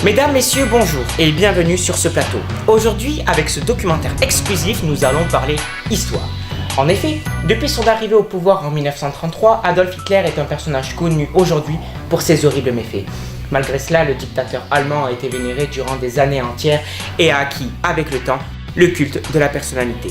Mesdames, messieurs, bonjour et bienvenue sur ce plateau. Aujourd'hui, avec ce documentaire exclusif, nous allons parler histoire. En effet, depuis son arrivée au pouvoir en 1933, Adolf Hitler est un personnage connu aujourd'hui pour ses horribles méfaits. Malgré cela, le dictateur allemand a été vénéré durant des années entières et a acquis, avec le temps, le culte de la personnalité.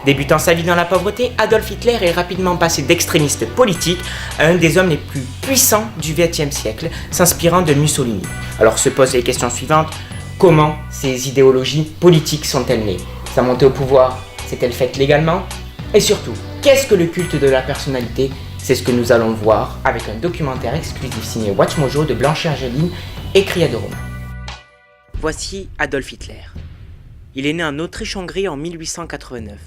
Débutant sa vie dans la pauvreté, Adolf Hitler est rapidement passé d'extrémiste politique à un des hommes les plus puissants du XXe siècle, s'inspirant de Mussolini. Alors se posent les questions suivantes. Comment ces idéologies politiques sont-elles nées? Sa montée au pouvoir s'est-elle faite légalement? Et surtout, qu'est-ce que le culte de la personnalité? C'est ce que nous allons voir avec un documentaire exclusif signé WatchMojo de Blanche Argeline et Cria de Rome. Voici Adolf Hitler. Il est né en Autriche-Hongrie en 1889.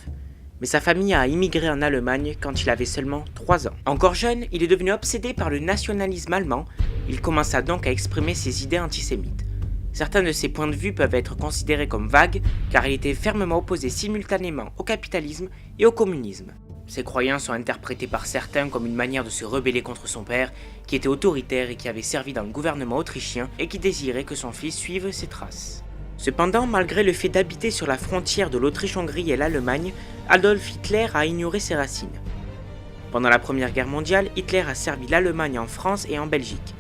Mais sa famille a immigré en Allemagne quand il avait seulement 3 ans. Encore jeune, il est devenu obsédé par le nationalisme allemand. Il commença donc à exprimer ses idées antisémites. Certains de ses points de vue peuvent être considérés comme vagues, car il était fermement opposé simultanément au capitalisme et au communisme. Ses croyances sont interprétées par certains comme une manière de se rebeller contre son père, qui était autoritaire et qui avait servi dans le gouvernement autrichien et qui désirait que son fils suive ses traces. Cependant, malgré le fait d'habiter sur la frontière de l'Autriche-Hongrie et l'Allemagne, Adolf Hitler a ignoré ses racines. Pendant la Première Guerre mondiale, Hitler a servi l'Allemagne en France et en Belgique.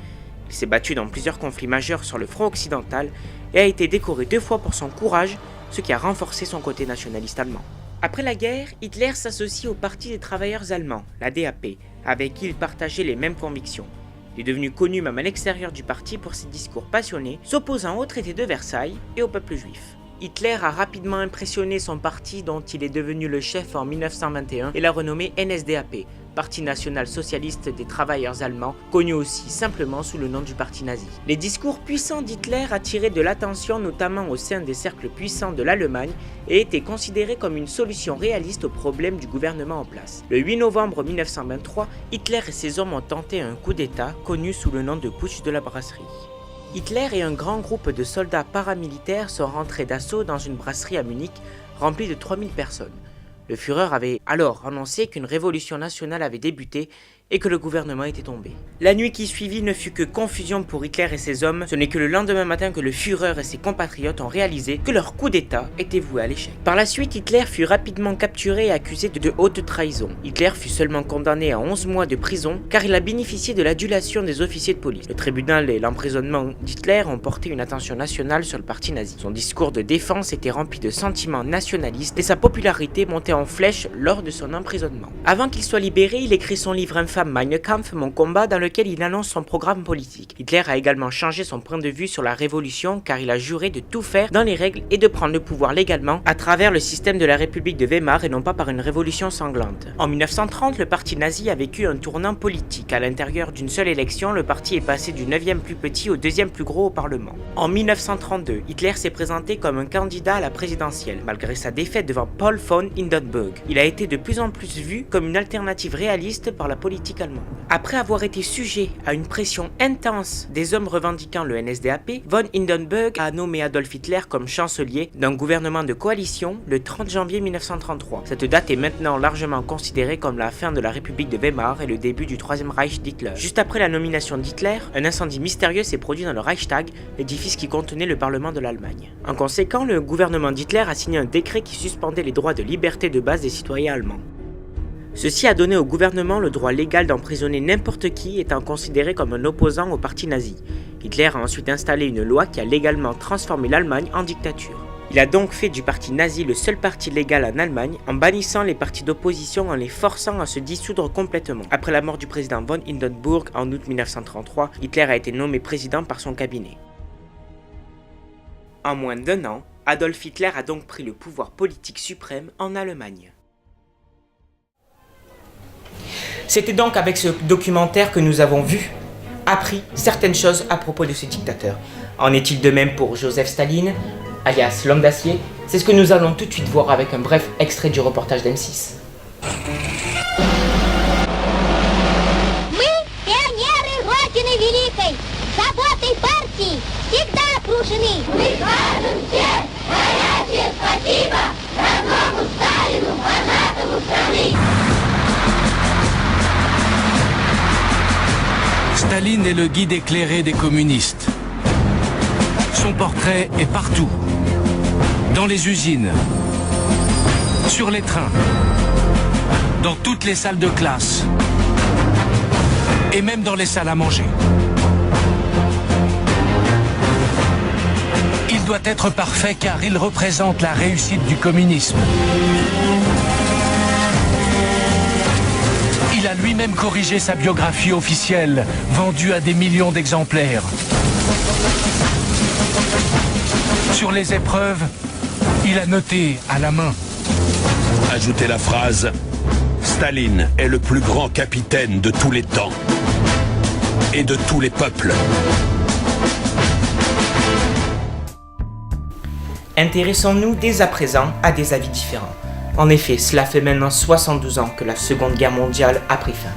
Il s'est battu dans plusieurs conflits majeurs sur le front occidental et a été décoré 2 fois pour son courage, ce qui a renforcé son côté nationaliste allemand. Après la guerre, Hitler s'associe au Parti des travailleurs allemands, la DAP, avec qui il partageait les mêmes convictions. Il est devenu connu même à l'extérieur du parti pour ses discours passionnés, s'opposant au traité de Versailles et au peuple juif. Hitler a rapidement impressionné son parti dont il est devenu le chef en 1921 et l'a renommé NSDAP, Parti national socialiste des travailleurs allemands, connu aussi simplement sous le nom du parti nazi. Les discours puissants d'Hitler attiraient de l'attention notamment au sein des cercles puissants de l'Allemagne et étaient considérés comme une solution réaliste aux problèmes du gouvernement en place. Le 8 novembre 1923, Hitler et ses hommes ont tenté un coup d'État connu sous le nom de putsch de la brasserie. Hitler et un grand groupe de soldats paramilitaires sont rentrés d'assaut dans une brasserie à Munich remplie de 3000 personnes. Le Führer avait alors annoncé qu'une révolution nationale avait débuté et que le gouvernement était tombé. La nuit qui suivit ne fut que confusion pour Hitler et ses hommes. Ce n'est que le lendemain matin que le Führer et ses compatriotes ont réalisé que leur coup d'État était voué à l'échec. Par la suite, Hitler fut rapidement capturé et accusé de haute trahison. Hitler fut seulement condamné à 11 mois de prison car il a bénéficié de l'adulation des officiers de police. Le tribunal et l'emprisonnement d'Hitler ont porté une attention nationale sur le parti nazi. Son discours de défense était rempli de sentiments nationalistes et sa popularité montait en flèche lors de son emprisonnement. Avant qu'il soit libéré, il écrit son livre infâme Mein Kampf, mon combat, dans lequel il annonce son programme politique. Hitler a également changé son point de vue sur la révolution car il a juré de tout faire dans les règles et de prendre le pouvoir légalement à travers le système de la République de Weimar et non pas par une révolution sanglante. En 1930, le parti nazi a vécu un tournant politique. À l'intérieur d'une seule élection, le parti est passé du 9e plus petit au 2e plus gros au Parlement. En 1932, Hitler s'est présenté comme un candidat à la présidentielle, malgré sa défaite devant Paul von Hindenburg. Il a été de plus en plus vu comme une alternative réaliste par la politique allemande. Après avoir été sujet à une pression intense des hommes revendiquant le NSDAP, von Hindenburg a nommé Adolf Hitler comme chancelier d'un gouvernement de coalition le 30 janvier 1933. Cette date est maintenant largement considérée comme la fin de la République de Weimar et le début du Troisième Reich d'Hitler. Juste après la nomination d'Hitler, un incendie mystérieux s'est produit dans le Reichstag, l'édifice qui contenait le Parlement de l'Allemagne. En conséquent, le gouvernement d'Hitler a signé un décret qui suspendait les droits de liberté de base des citoyens allemands. Ceci a donné au gouvernement le droit légal d'emprisonner n'importe qui étant considéré comme un opposant au parti nazi. Hitler a ensuite installé une loi qui a légalement transformé l'Allemagne en dictature. Il a donc fait du parti nazi le seul parti légal en Allemagne en bannissant les partis d'opposition en les forçant à se dissoudre complètement. Après la mort du président von Hindenburg en août 1933, Hitler a été nommé président par son cabinet. En moins d'1 an, Adolf Hitler a donc pris le pouvoir politique suprême en Allemagne. C'était donc avec ce documentaire que nous avons appris certaines choses à propos de ce dictateur. En est-il de même pour Joseph Staline, alias l'homme d'acier? C'est ce que nous allons tout de suite voir avec un bref extrait du reportage d'M6. Мы, пионеры Родины Великой, заботой партии всегда окружены. Мы скажем всем горячее спасибо родному Сталину, вожатому страны. Staline est le guide éclairé des communistes. Son portrait est partout. Dans les usines, sur les trains, dans toutes les salles de classe et même dans les salles à manger. Il doit être parfait car il représente la réussite du communisme. Il a lui-même corrigé sa biographie officielle, vendue à des millions d'exemplaires. Sur les épreuves, il a noté à la main. Ajoutez la phrase « Staline est le plus grand capitaine de tous les temps et de tous les peuples ». Intéressons-nous dès à présent à des avis différents. En effet, cela fait maintenant 72 ans que la Seconde Guerre mondiale a pris fin.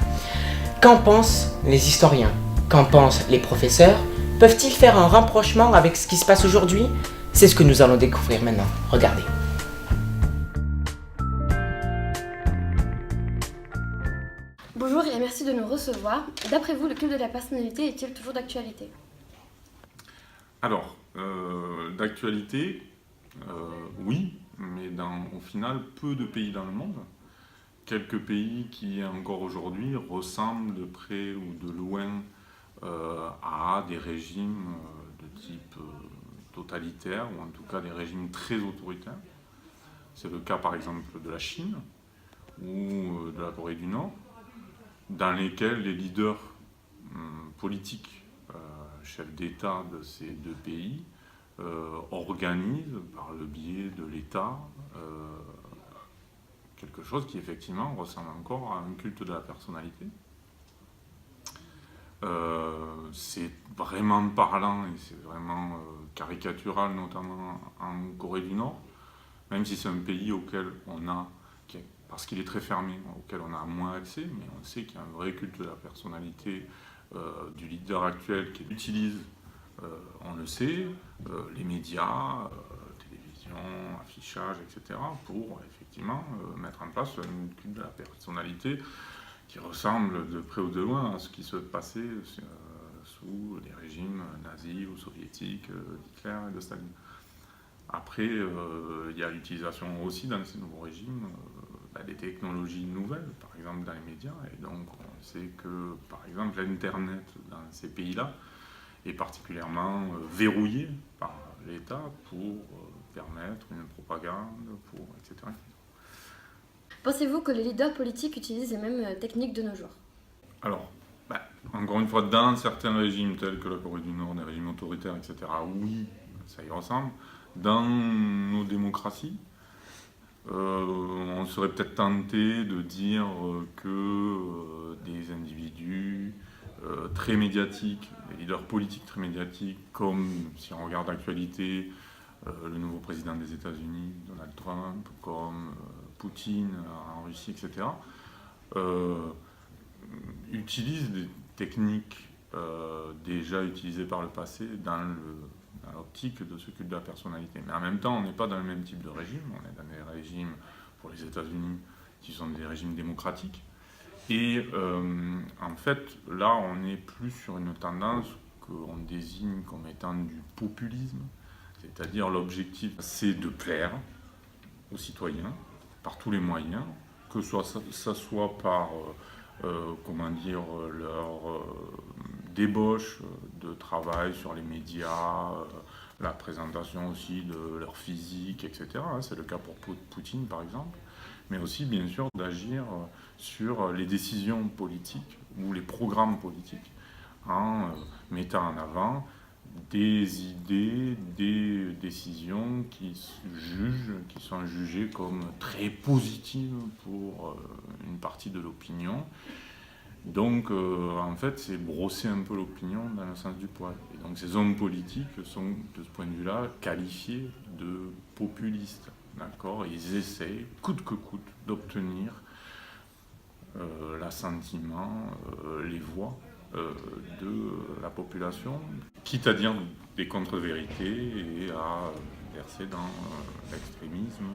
Qu'en pensent les historiens? Qu'en pensent les professeurs? Peuvent-ils faire un rapprochement avec ce qui se passe aujourd'hui? C'est ce que nous allons découvrir maintenant. Regardez. Bonjour et merci de nous recevoir. D'après vous, le culte de la personnalité est-il toujours d'actualité? Alors, d'actualité, oui, mais dans, au final, peu de pays dans le monde. Quelques pays qui, encore aujourd'hui, ressemblent de près ou de loin à des régimes de type totalitaire, ou en tout cas des régimes très autoritaires. C'est le cas, par exemple, de la Chine ou de la Corée du Nord, dans lesquels les leaders politiques, chefs d'État de ces deux pays, organisent par le biais de l'État quelque chose qui effectivement ressemble encore à un culte de la personnalité. C'est vraiment parlant et c'est vraiment caricatural, notamment en Corée du Nord, même si c'est un pays auquel on a, parce qu'il est très fermé, auquel on a moins accès, mais on sait qu'il y a un vrai culte de la personnalité du leader actuel qui utilise, on le sait, les médias, télévision, affichage, etc., pour effectivement mettre en place une culte de la personnalité qui ressemble de près ou de loin à ce qui se passait sous les régimes nazis ou soviétiques d'Hitler et de Staline. Après, il y a l'utilisation aussi dans ces nouveaux régimes des technologies nouvelles, par exemple dans les médias, et donc on sait que, par exemple, l'Internet dans ces pays-là est particulièrement verrouillé par l'État pour permettre une propagande, etc. Pensez-vous que les leaders politiques utilisent les mêmes techniques de nos jours? Alors, encore une fois, dans certains régimes tels que la Corée du Nord, des régimes autoritaires, etc., oui, ça y ressemble. Dans nos démocraties, on serait peut-être tenté de dire que des individus très médiatiques, des leaders politiques très médiatiques, comme si on regarde l'actualité, le nouveau président des États-Unis, Donald Trump, comme Poutine en Russie, etc., utilisent des techniques déjà utilisées par le passé dans l'optique de ce culte de la personnalité. Mais en même temps, on n'est pas dans le même type de régime, on est dans des régimes, pour les États-Unis, qui sont des régimes démocratiques. Et en fait, là, on est plus sur une tendance qu'on désigne comme étant du populisme, c'est-à-dire l'objectif, c'est de plaire aux citoyens par tous les moyens, que ça soit par leur débauche de travail sur les médias, la présentation aussi de leur physique, etc. C'est le cas pour Poutine, par exemple, mais aussi, bien sûr, d'agir sur les décisions politiques ou les programmes politiques en mettant en avant des idées, des décisions qui sont jugées comme très positives pour une partie de l'opinion. Donc, en fait, c'est brosser un peu l'opinion dans le sens du poil. Et donc, ces hommes politiques sont, de ce point de vue-là, qualifiés de populistes. D'accord ? Ils essaient, coûte que coûte, d'obtenir l'assentiment, les voix de la population, quitte à dire des contre-vérités et à verser dans l'extrémisme,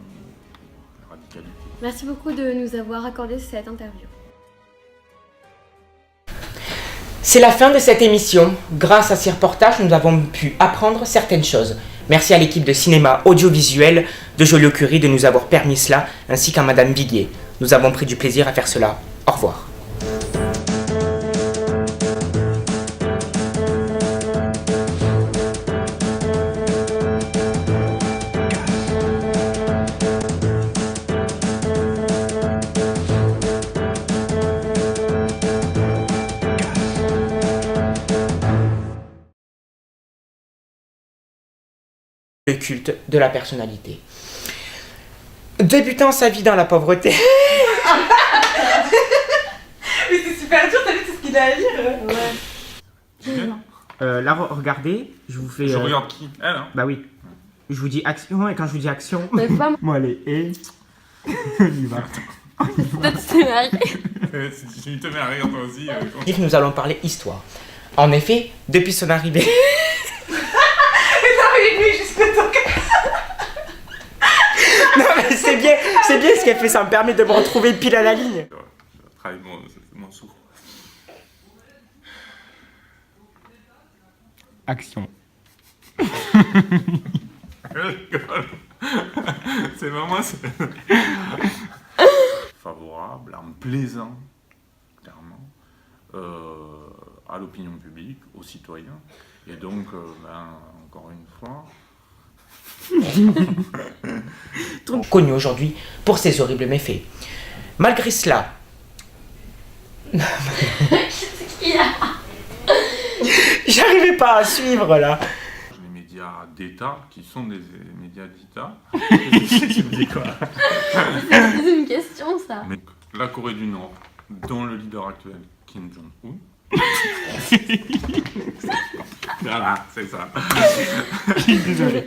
la radicalité. Merci beaucoup de nous avoir accordé cette interview. C'est la fin de cette émission. Grâce à ces reportages, nous avons pu apprendre certaines choses. Merci à l'équipe de cinéma audiovisuel de Joliot-Curie de nous avoir permis cela, ainsi qu'à Madame Viguier. Nous avons pris du plaisir à faire cela. Au revoir. Le culte de la personnalité. Débutant sa vie dans la pauvreté. Mais c'est super dur, t'as vu tout ce qu'il a à lire. Ouais. Là, regardez, je vous fais... Je regarde qui? Elle, hein? Bah oui. Je vous dis action, et quand je vous dis action... Mais pas moi. Moi, allez, et... On y va. Peut-être c'est marré. Si tu te mets à rire toi aussi. Nous allons parler histoire. En effet, depuis son arrivée... Lui jusqu'au temps. Non mais c'est bien ce qu'elle fait, ça me permet de me retrouver pile à la ligne. Je travaille mon souffle. Action. Je rigole. C'est vraiment favorable, en plaisant, clairement, à l'opinion publique, aux citoyens. Et donc, encore une fois... Connu aujourd'hui pour ses horribles méfaits. Malgré cela... J'arrivais pas à suivre là. Les médias d'État, qui sont des médias d'État... Tu me dis quoi? C'est une question ça. Mais la Corée du Nord, dont le leader actuel, Kim Jong-un... Voilà, c'est ça. Désolé.